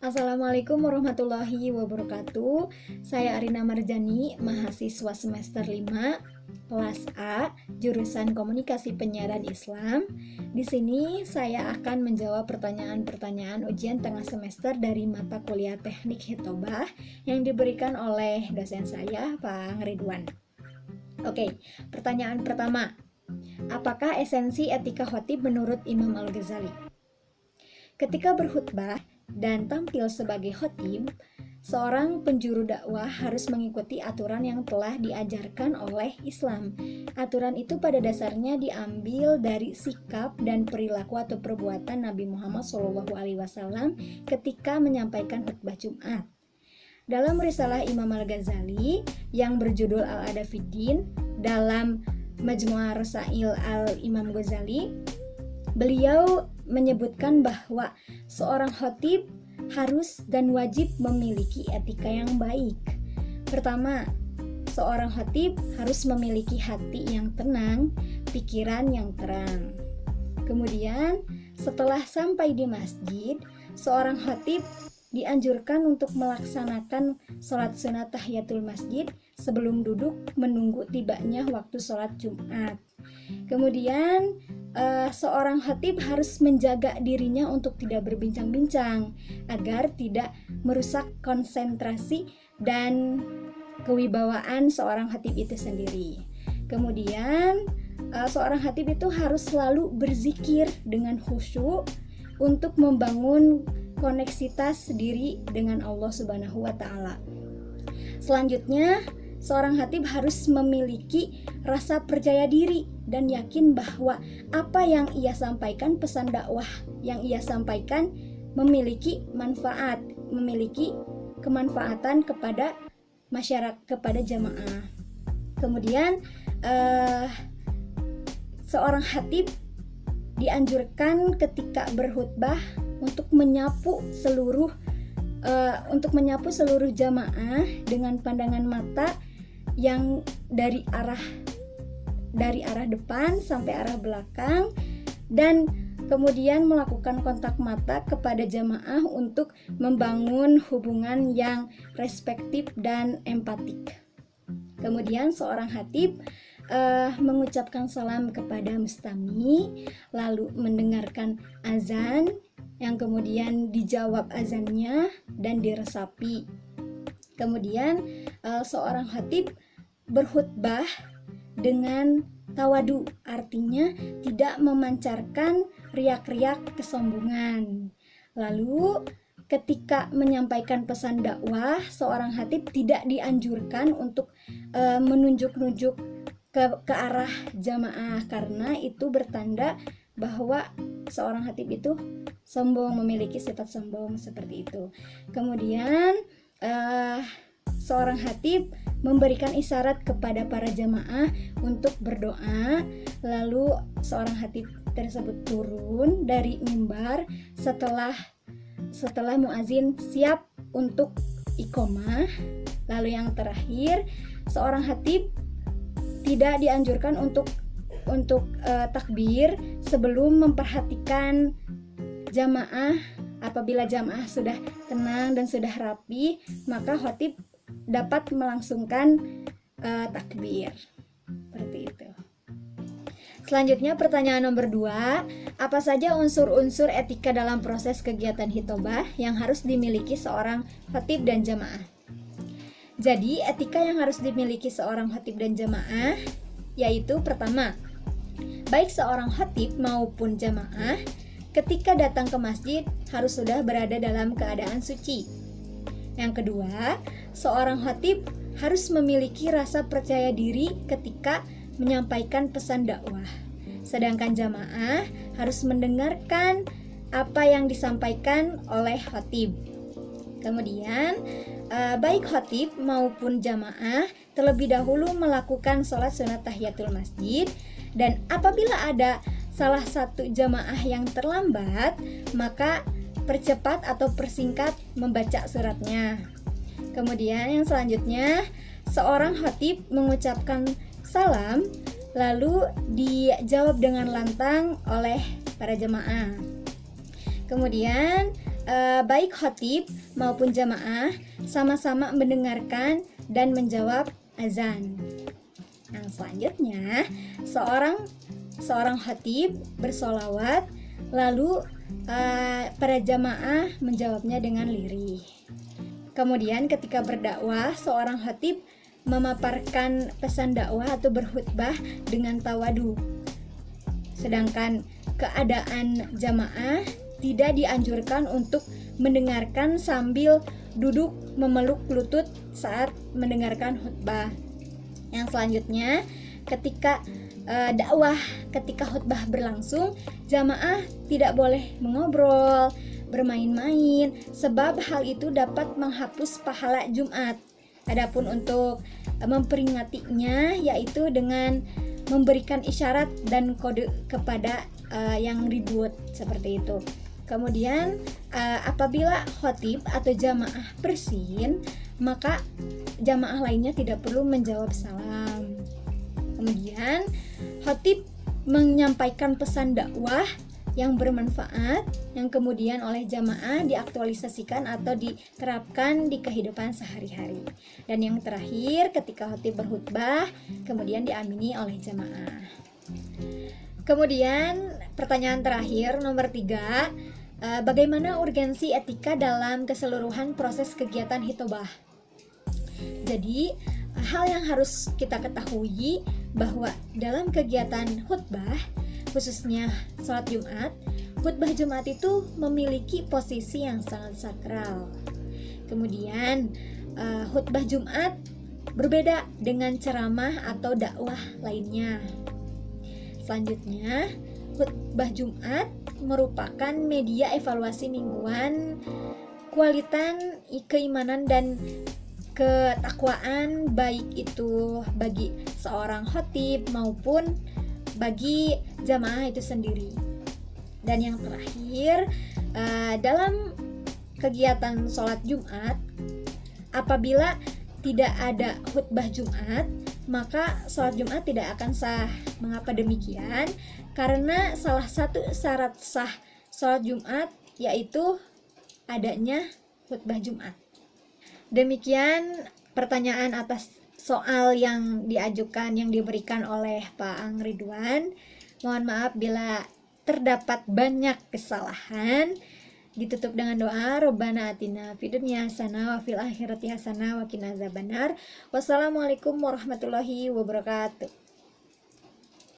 Assalamualaikum warahmatullahi wabarakatuh. Saya Arina Marjani, mahasiswa semester 5, kelas A, jurusan Komunikasi Penyiaran Islam. Di sini saya akan menjawab pertanyaan-pertanyaan ujian tengah semester dari mata kuliah Teknik Hitobah yang diberikan oleh dosen saya, Pak Ridwan. Oke, pertanyaan pertama. Apakah esensi etika khotib menurut Imam Al-Ghazali? Ketika berkhutbah dan tampil sebagai khotib, seorang penjuru dakwah harus mengikuti aturan yang telah diajarkan oleh Islam. Aturan itu pada dasarnya diambil dari sikap dan perilaku atau perbuatan Nabi Muhammad SAW ketika menyampaikan khutbah Jumat. Dalam risalah Imam Al-Ghazali yang berjudul Al-Adab Fiddin dalam Majmu'ah Rasail Al-Imam Ghazali, beliau menyebutkan bahwa seorang khatib harus dan wajib memiliki etika yang baik. Pertama, seorang khatib harus memiliki hati yang tenang, pikiran yang terang. Kemudian, setelah sampai di masjid, seorang khatib dianjurkan untuk melaksanakan sholat sunat tahiyatul masjid sebelum duduk menunggu tibanya waktu sholat Jumat. Kemudian seorang khatib harus menjaga dirinya untuk tidak berbincang-bincang agar tidak merusak konsentrasi dan kewibawaan seorang khatib itu sendiri. Kemudian seorang khatib itu harus selalu berzikir dengan khusyuk untuk membangun koneksitas diri dengan Allah Subhanahu wa taala. Selanjutnya, seorang khatib harus memiliki rasa percaya diri dan yakin bahwa apa yang ia sampaikan, pesan dakwah yang ia sampaikan memiliki manfaat, memiliki kemanfaatan kepada masyarakat, kepada jamaah. Kemudian seorang khatib dianjurkan ketika berkhutbah untuk menyapu seluruh jamaah dengan pandangan mata yang dari arah depan sampai arah belakang, dan kemudian melakukan kontak mata kepada jamaah untuk membangun hubungan yang respektif dan empatik. Kemudian seorang khatib mengucapkan salam kepada mustami, lalu mendengarkan azan yang kemudian dijawab azannya dan diresapi. Kemudian seorang khatib berkhutbah dengan tawadu, artinya tidak memancarkan riak-riak kesombongan. Lalu ketika menyampaikan pesan dakwah, seorang khatib tidak dianjurkan untuk menunjuk-nunjuk ke arah jamaah karena itu bertanda bahwa seorang khatib itu sombong, memiliki sifat sombong seperti itu. Kemudian seorang khatib memberikan isyarat kepada para jamaah untuk berdoa. Lalu seorang khatib tersebut turun dari mimbar setelah muazin siap untuk iqomah. Lalu yang terakhir, seorang khatib tidak dianjurkan untuk takbir sebelum memperhatikan jamaah. Apabila jamaah sudah tenang dan sudah rapi, maka khatib dapat melangsungkan takbir. Seperti itu. Selanjutnya pertanyaan nomor 2, apa saja unsur-unsur etika dalam proses kegiatan hitobah yang harus dimiliki seorang khatib dan jamaah? Jadi etika yang harus dimiliki seorang khatib dan jamaah yaitu pertama, baik seorang khatib maupun jamaah ketika datang ke masjid harus sudah berada dalam keadaan suci. Yang kedua, seorang khatib harus memiliki rasa percaya diri ketika menyampaikan pesan dakwah. Sedangkan jamaah harus mendengarkan apa yang disampaikan oleh khatib. Kemudian, baik khatib maupun jamaah terlebih dahulu melakukan sholat sunat tahiyatul masjid, dan apabila ada salah satu jamaah yang terlambat, maka percepat atau persingkat membaca suratnya. Kemudian yang selanjutnya, seorang khatib mengucapkan salam lalu dijawab dengan lantang oleh para jemaah. Kemudian baik khatib maupun jamaah sama-sama mendengarkan dan menjawab azan. Nah, selanjutnya seorang khatib bersolawat, lalu para jamaah menjawabnya dengan lirih. Kemudian ketika berdakwah, seorang khatib memaparkan pesan dakwah atau berkhutbah dengan tawadu. Sedangkan keadaan jamaah tidak dianjurkan untuk mendengarkan sambil duduk memeluk lutut saat mendengarkan khutbah. Yang selanjutnya, ketika ketika khutbah berlangsung, jamaah tidak boleh mengobrol, bermain-main, sebab hal itu dapat menghapus pahala Jumat. Adapun untuk memperingatinya, yaitu dengan memberikan isyarat dan kode kepada yang ribut, seperti itu. Kemudian apabila khatib atau jamaah bersin, maka jamaah lainnya tidak perlu menjawab salam. Kemudian khatib menyampaikan pesan dakwah yang bermanfaat, yang kemudian oleh jamaah diaktualisasikan atau diterapkan di kehidupan sehari-hari. Dan yang terakhir, ketika khatib berkhutbah, kemudian diamini oleh jamaah. Kemudian pertanyaan terakhir nomor 3, bagaimana urgensi etika dalam keseluruhan proses kegiatan hitobah? Jadi hal yang harus kita ketahui bahwa dalam kegiatan khutbah, khususnya sholat Jumat, khutbah Jumat itu memiliki posisi yang sangat sakral. Kemudian khutbah Jumat berbeda dengan ceramah atau dakwah lainnya. Selanjutnya, khutbah Jumat merupakan media evaluasi mingguan, kualitas keimanan dan ketakwaan, baik itu bagi seorang khatib maupun bagi jamaah itu sendiri. Dan yang terakhir, dalam kegiatan sholat Jumat, apabila tidak ada khutbah Jumat, maka sholat Jumat tidak akan sah. Mengapa demikian? Karena salah satu syarat sah sholat Jumat yaitu adanya khutbah Jumat. Demikian pertanyaan atas soal yang diajukan, yang diberikan oleh Pak Ang Ridwan. Mohon maaf bila terdapat banyak kesalahan. Ditutup dengan doa, Rabbana atina fid dunya hasanah wa fil akhirati hasanah wa qina azabannar. Wassalamualaikum warahmatullahi wabarakatuh.